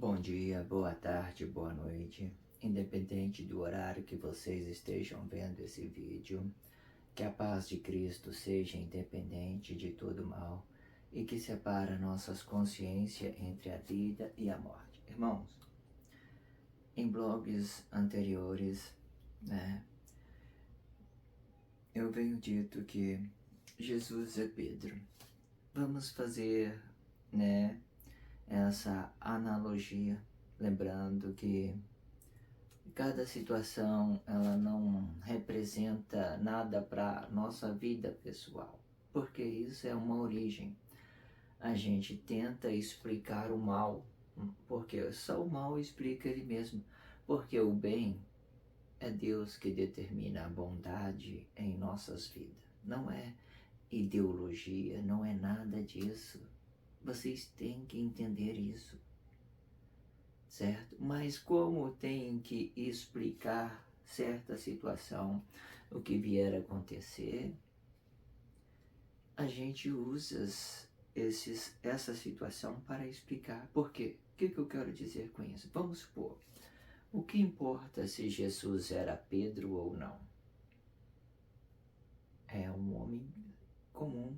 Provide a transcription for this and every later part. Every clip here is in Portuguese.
Bom dia, boa tarde, boa noite, independente do horário que vocês estejam vendo esse vídeo, que a paz de Cristo seja independente de todo mal e que separa nossas consciências entre a vida e a morte. Irmãos, em blogs anteriores, eu venho dito que Jesus é Pedro. Vamos fazer, essa analogia, lembrando que cada situação ela não representa nada para nossa vida pessoal, porque isso é uma origem. A gente tenta explicar o mal, porque só o mal explica ele mesmo, porque o bem é Deus que determina a bondade em nossas vidas, não é ideologia, não é nada disso. Vocês têm que entender isso, certo? Mas como tem que explicar certa situação, o que vier a acontecer, a gente usa essa situação para explicar. Por quê? O que eu quero dizer com isso? Vamos supor, o que importa se Jesus era Pedro ou não? É um homem comum,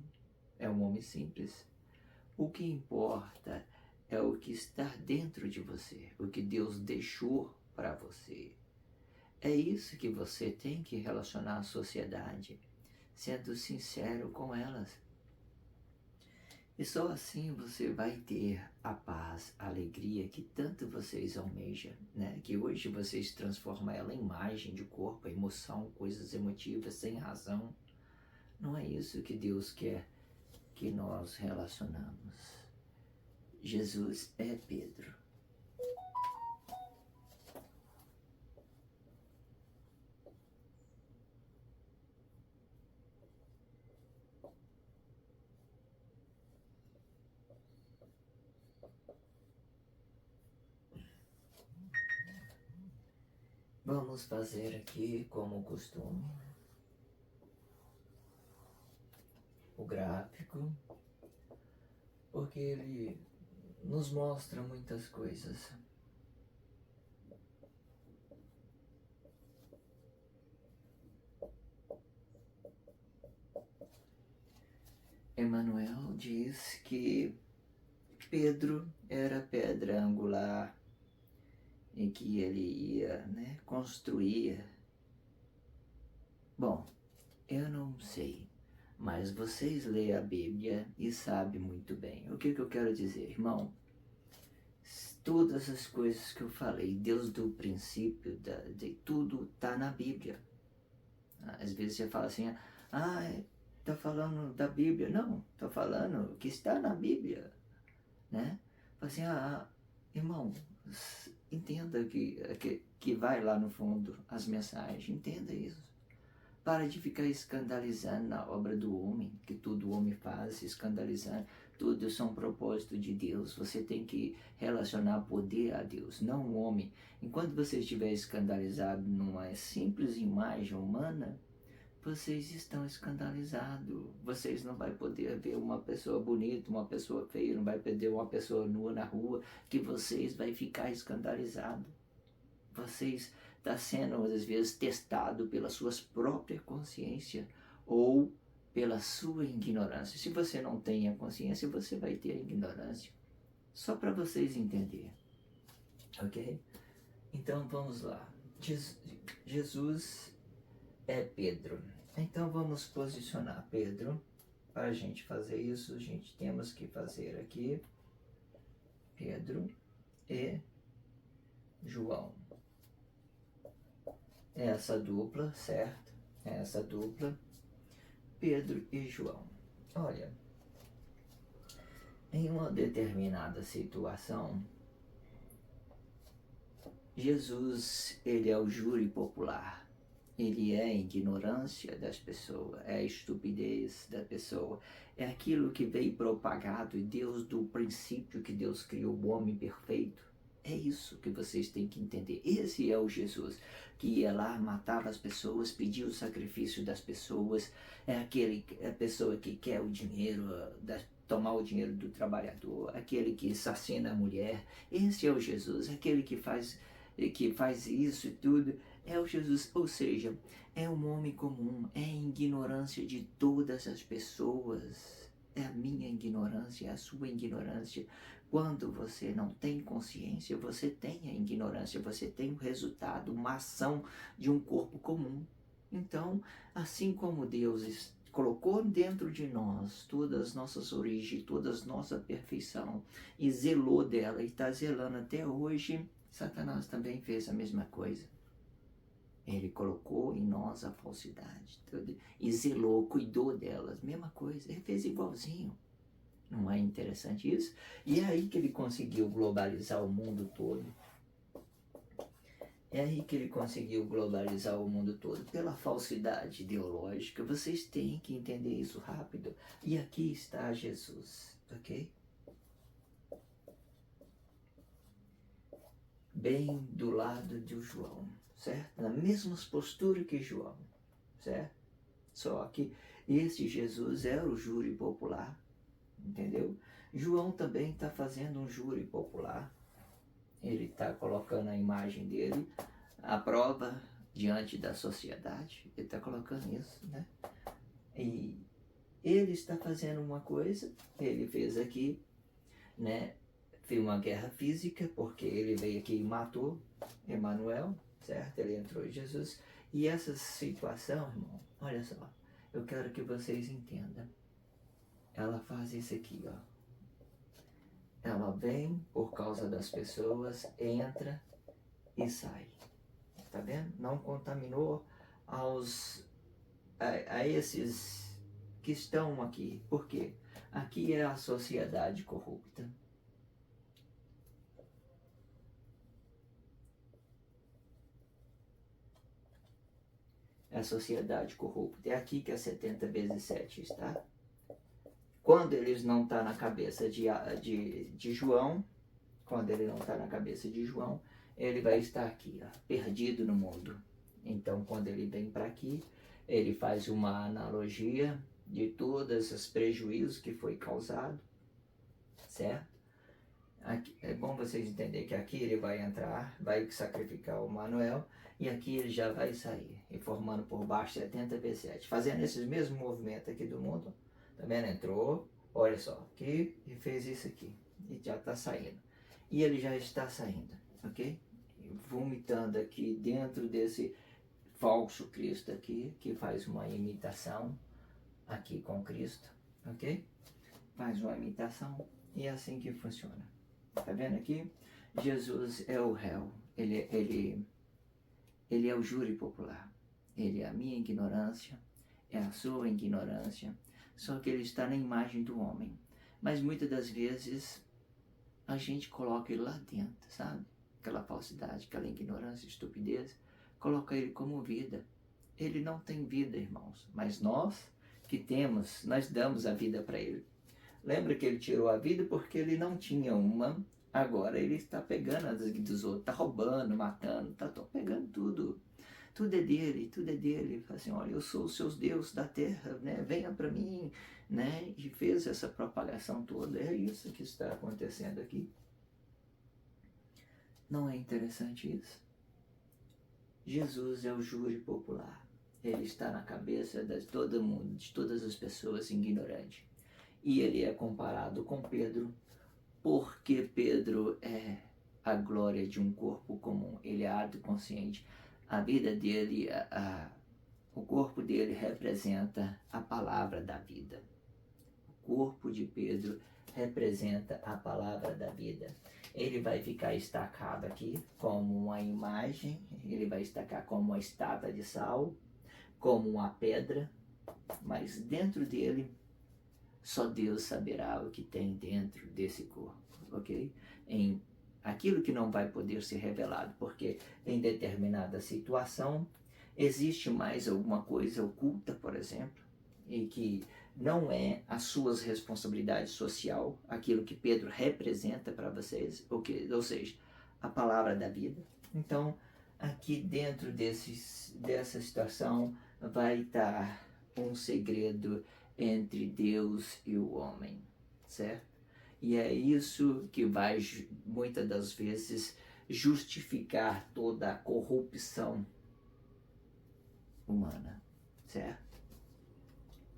é um homem simples. O que importa é o que está dentro de você, o que Deus deixou para você. É isso que você tem que relacionar à sociedade, sendo sincero com elas. E só assim você vai ter a paz, a alegria que tanto vocês almejam, Que hoje vocês transformam ela em imagem de corpo, emoção, coisas emotivas, sem razão. Não é isso que Deus quer que nós relacionamos. Jesus é Pedro. Vamos fazer aqui como costume o gráfico, porque ele nos mostra muitas coisas. Emmanuel diz que Pedro era a pedra angular em que ele ia construir. Bom, eu não sei, mas vocês leem a Bíblia e sabem muito bem. O que eu quero dizer, irmão? Todas as coisas que eu falei, desde o princípio de tudo, está na Bíblia. Às vezes você fala assim, está falando da Bíblia. Não, estou falando o que está na Bíblia, Fala assim, irmão, entenda que vai lá no fundo as mensagens, entenda isso. Para de ficar escandalizando na obra do homem, que tudo o homem faz, se escandalizando. Tudo são propósito de Deus. Você tem que relacionar poder a Deus, não o homem. Enquanto você estiver escandalizado numa simples imagem humana, vocês estão escandalizados. Vocês não vão poder ver uma pessoa bonita, uma pessoa feia, não vai poder uma pessoa nua na rua, que vocês vão ficar escandalizados. Vocês estão sendo, às vezes, testado pela sua própria consciência ou pela sua ignorância. Se você não tem a consciência, você vai ter a ignorância. Só para vocês entenderem. Ok? Então vamos lá. Jesus é Pedro. Então vamos posicionar Pedro. Para a gente fazer isso, a gente temos que fazer aqui Pedro e João. Essa dupla, certo? Essa dupla, Pedro e João. Olha, em uma determinada situação, Jesus, ele é o júri popular. Ele é a ignorância das pessoas, é a estupidez da pessoa, é aquilo que veio propagado e Deus, do princípio que Deus criou o homem perfeito. É isso que vocês têm que entender. Esse é o Jesus que ia lá, matava as pessoas, pedia o sacrifício das pessoas. É a pessoa que quer o dinheiro tomar o dinheiro do trabalhador, aquele que assassina a mulher. Esse é o Jesus, aquele que faz isso e tudo, é o Jesus. Ou seja, é um homem comum, é a ignorância de todas as pessoas, é a minha ignorância, é a sua ignorância. Quando você não tem consciência, você tem a ignorância, você tem o resultado, uma ação de um corpo comum. Então, assim como Deus colocou dentro de nós todas as nossas origens, toda a nossa perfeição, e zelou dela, e está zelando até hoje, Satanás também fez a mesma coisa. Ele colocou em nós a falsidade, e zelou, cuidou delas, mesma coisa, ele fez igualzinho. Não é interessante isso? E é aí que ele conseguiu globalizar o mundo todo. É aí que ele conseguiu globalizar o mundo todo, pela falsidade ideológica. Vocês têm que entender isso rápido. E aqui está Jesus, ok? Bem do lado de João, certo? Na mesma postura que João, certo? Só que esse Jesus era o júri popular, entendeu? João também está fazendo um júri popular. Ele está colocando a imagem dele à prova diante da sociedade. Ele está colocando isso, né? E ele está fazendo uma coisa, ele fez aqui, né? Fez uma guerra física, porque ele veio aqui e matou Emanuel, certo? Ele entrou em Jesus. E essa situação, irmão, olha só, eu quero que vocês entendam. Ela faz isso aqui, ó. Ela vem por causa das pessoas, entra e sai. Tá vendo? Não contaminou a esses que estão aqui. Por quê? Aqui é a sociedade corrupta. É a sociedade corrupta. É aqui que a 70 vezes 7 está. Quando eles não estão na cabeça de João, quando ele não está na cabeça de João, ele vai estar aqui, ó, perdido no mundo. Então, quando ele vem para aqui, ele faz uma analogia de todos os prejuízos que foi causado, certo? Aqui, é bom vocês entenderem que aqui ele vai entrar, vai sacrificar o Manuel, e aqui ele já vai sair, e formando por baixo 70 vezes 7, fazendo esses mesmos movimentos aqui do mundo. Tá vendo? Entrou, olha só, aqui e fez isso aqui. E já está saindo. E ele já está saindo, ok? Vomitando aqui dentro desse falso Cristo aqui, que faz uma imitação aqui com Cristo, ok? Faz uma imitação e é assim que funciona. Tá vendo aqui? Jesus é o réu, ele é o júri popular. Ele é a minha ignorância, é a sua ignorância, só que ele está na imagem do homem. Mas muitas das vezes a gente coloca ele lá dentro, sabe? Aquela falsidade, aquela ignorância, estupidez, coloca ele como vida. Ele não tem vida, irmãos, mas nós que temos, nós damos a vida para ele. Lembra que ele tirou a vida porque ele não tinha uma, agora ele está pegando as dos outros, está roubando, matando, está pegando tudo. Tudo é dele, tudo é dele. Ele fala assim, olha, eu sou os seus deuses da terra, né? Venha para mim, né? E fez essa propagação toda. É isso que está acontecendo aqui. Não é interessante isso? Jesus é o júri popular. Ele está na cabeça de todo mundo, de todas as pessoas ignorantes. E ele é comparado com Pedro, porque Pedro é a glória de um corpo comum. Ele é autoconsciente. A vida dele, o corpo dele representa a palavra da vida. O corpo de Pedro representa a palavra da vida. Ele vai ficar estacado aqui como uma imagem, ele vai estacar como uma estátua de sal, como uma pedra, mas dentro dele, só Deus saberá o que tem dentro desse corpo, ok? Aquilo que não vai poder ser revelado, porque em determinada situação existe mais alguma coisa oculta, por exemplo, e que não é as suas responsabilidades social, aquilo que Pedro representa para vocês, ou seja, a palavra da vida. Então, aqui dentro dessa situação vai estar um segredo entre Deus e o homem. certo? E é isso que vai, muitas das vezes, justificar toda a corrupção humana, certo?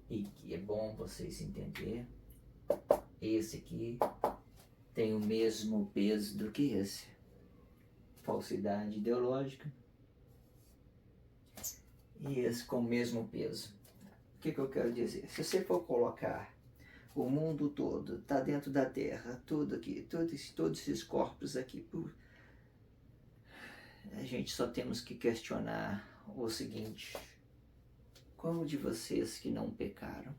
E que é bom vocês entenderem, esse aqui tem o mesmo peso do que esse. Falsidade ideológica. E esse com o mesmo peso. O que eu quero dizer? Se você for colocar o mundo todo, está dentro da Terra, tudo aqui, todos esses corpos aqui, a gente só temos que questionar o seguinte: qual de vocês que não pecaram?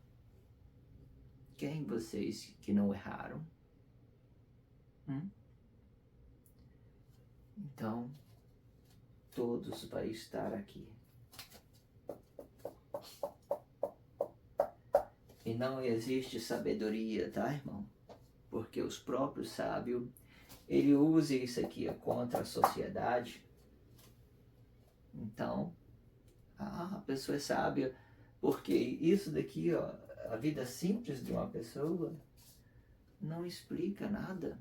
Quem vocês que não erraram? Então, todos vão estar aqui. E não existe sabedoria, tá, irmão? Porque os próprios sábios, ele usa isso aqui contra a sociedade. Então, a pessoa é sábia, porque isso daqui, ó, a vida simples de uma pessoa não explica nada.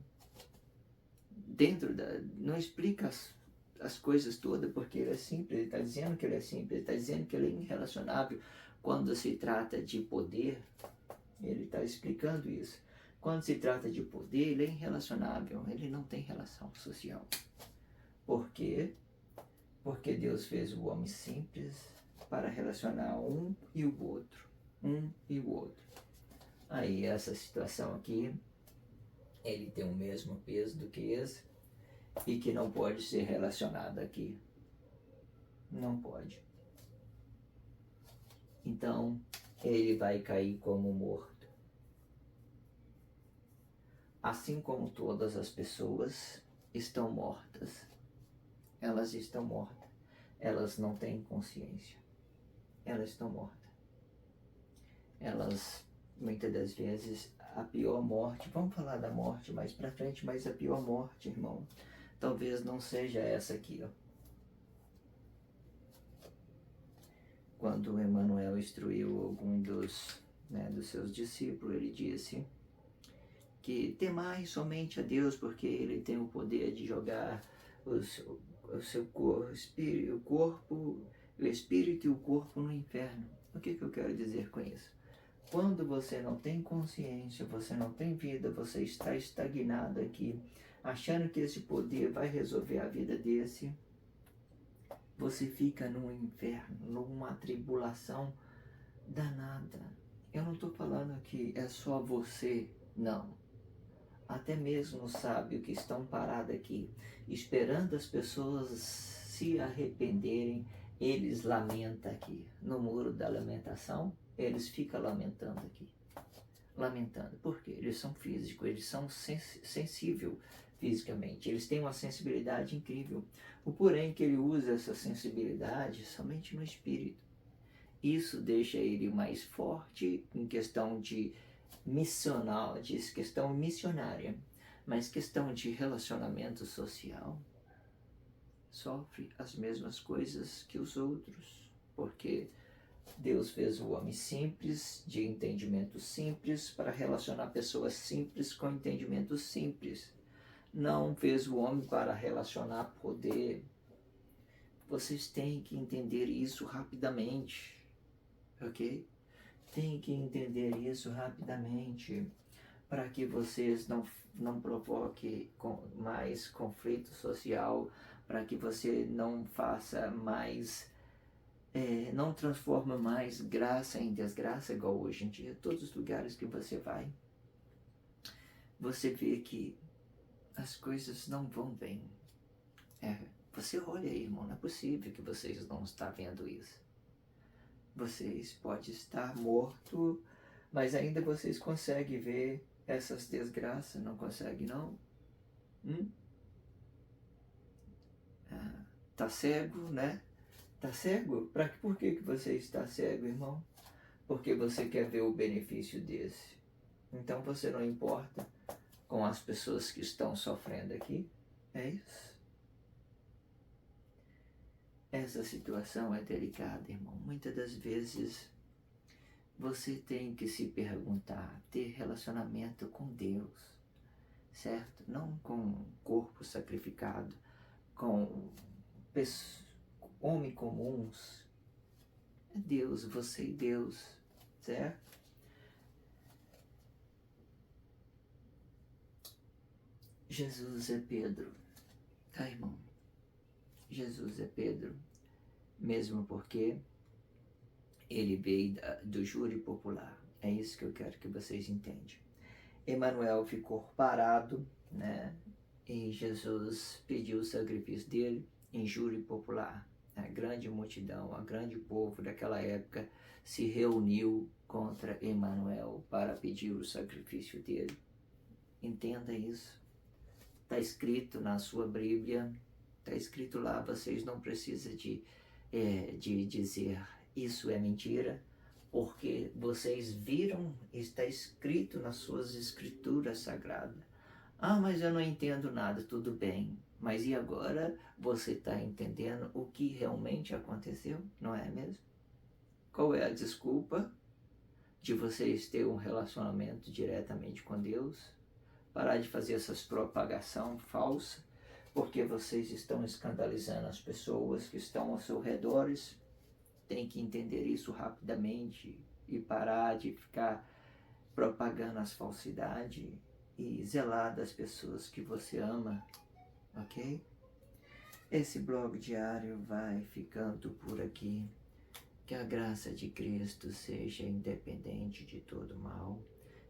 Não explica as coisas todas, porque ele é simples, ele está dizendo que ele é simples, ele está dizendo que ele é irrelacionável. Quando se trata de poder, ele está explicando isso. Quando se trata de poder, ele é irrelacionável, ele não tem relação social. Por quê? Porque Deus fez o homem simples para relacionar um e o outro. Aí essa situação aqui, ele tem o mesmo peso do que esse e que não pode ser relacionado aqui. Não pode. Então, ele vai cair como morto. Assim como todas as pessoas estão mortas. Elas estão mortas. Elas não têm consciência. Elas estão mortas. Elas, muitas das vezes, a pior morte, vamos falar da morte mais pra frente, mas a pior morte, irmão, talvez não seja essa aqui, ó. Quando Emmanuel instruiu algum dos seus discípulos, ele disse que temai somente a Deus, porque ele tem o poder de jogar o seu corpo, o espírito e o corpo no inferno. O que eu quero dizer com isso? Quando você não tem consciência, você não tem vida, você está estagnado aqui, achando que esse poder vai resolver a vida desse, você fica num inferno, numa tribulação danada. Eu não estou falando que é só você, não. Até mesmo os sábios que estão parados aqui, esperando as pessoas se arrependerem, eles lamentam aqui. No muro da lamentação, eles ficam lamentando aqui. Lamentando. Por quê? Eles são físicos, eles são sensíveis fisicamente. Eles têm uma sensibilidade incrível. O porém que ele usa essa sensibilidade somente no espírito. Isso deixa ele mais forte em questão de missional, diz questão missionária, mas questão de relacionamento social, sofre as mesmas coisas que os outros, porque Deus fez o homem simples, de entendimento simples, para relacionar pessoas simples com entendimento simples. Não fez o homem para relacionar poder. Vocês têm que entender isso rapidamente, ok? Tem que entender isso rapidamente, para que vocês não provoquem mais conflito social, para que você não faça mais, não transforma mais graça em desgraça, igual hoje em dia. Todos os lugares que você vai, você vê que as coisas não vão bem. Você olha aí, irmão, não é possível que vocês não estão vendo isso. Vocês podem estar mortos, mas ainda vocês conseguem ver essas desgraças, não conseguem não? Tá cego, né? Tá cego? Por que você está cego, irmão? Porque você quer ver o benefício desse. Então você não importa com as pessoas que estão sofrendo aqui? É isso? Essa situação é delicada, irmão. Muitas das vezes você tem que se perguntar, ter relacionamento com Deus, certo? Não com corpo sacrificado, com homens comuns. É Deus, você e Deus, certo? Jesus é Pedro, tá, irmão? Jesus é Pedro, mesmo porque ele veio do júri popular. É isso que eu quero que vocês entendam. Emanuel ficou parado, né? E Jesus pediu o sacrifício dele em júri popular. A grande multidão, a grande povo daquela época se reuniu contra Emanuel para pedir o sacrifício dele. Entenda isso. Está escrito na sua Bíblia, está escrito lá, vocês não precisam de dizer isso é mentira, porque vocês viram, está escrito nas suas escrituras sagradas. Ah, mas eu não entendo nada, tudo bem. Mas e agora você está entendendo o que realmente aconteceu, não é mesmo? Qual é a desculpa de vocês terem um relacionamento diretamente com Deus? Parar de fazer essas propagação falsa, porque vocês estão escandalizando as pessoas que estão ao seu redor. Tem que entender isso rapidamente e parar de ficar propagando as falsidades e zelar das pessoas que você ama, ok? Esse blog diário vai ficando por aqui. Que a graça de Cristo seja independente de todo mal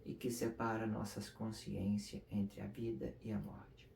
e que separa nossas consciências entre a vida e a morte.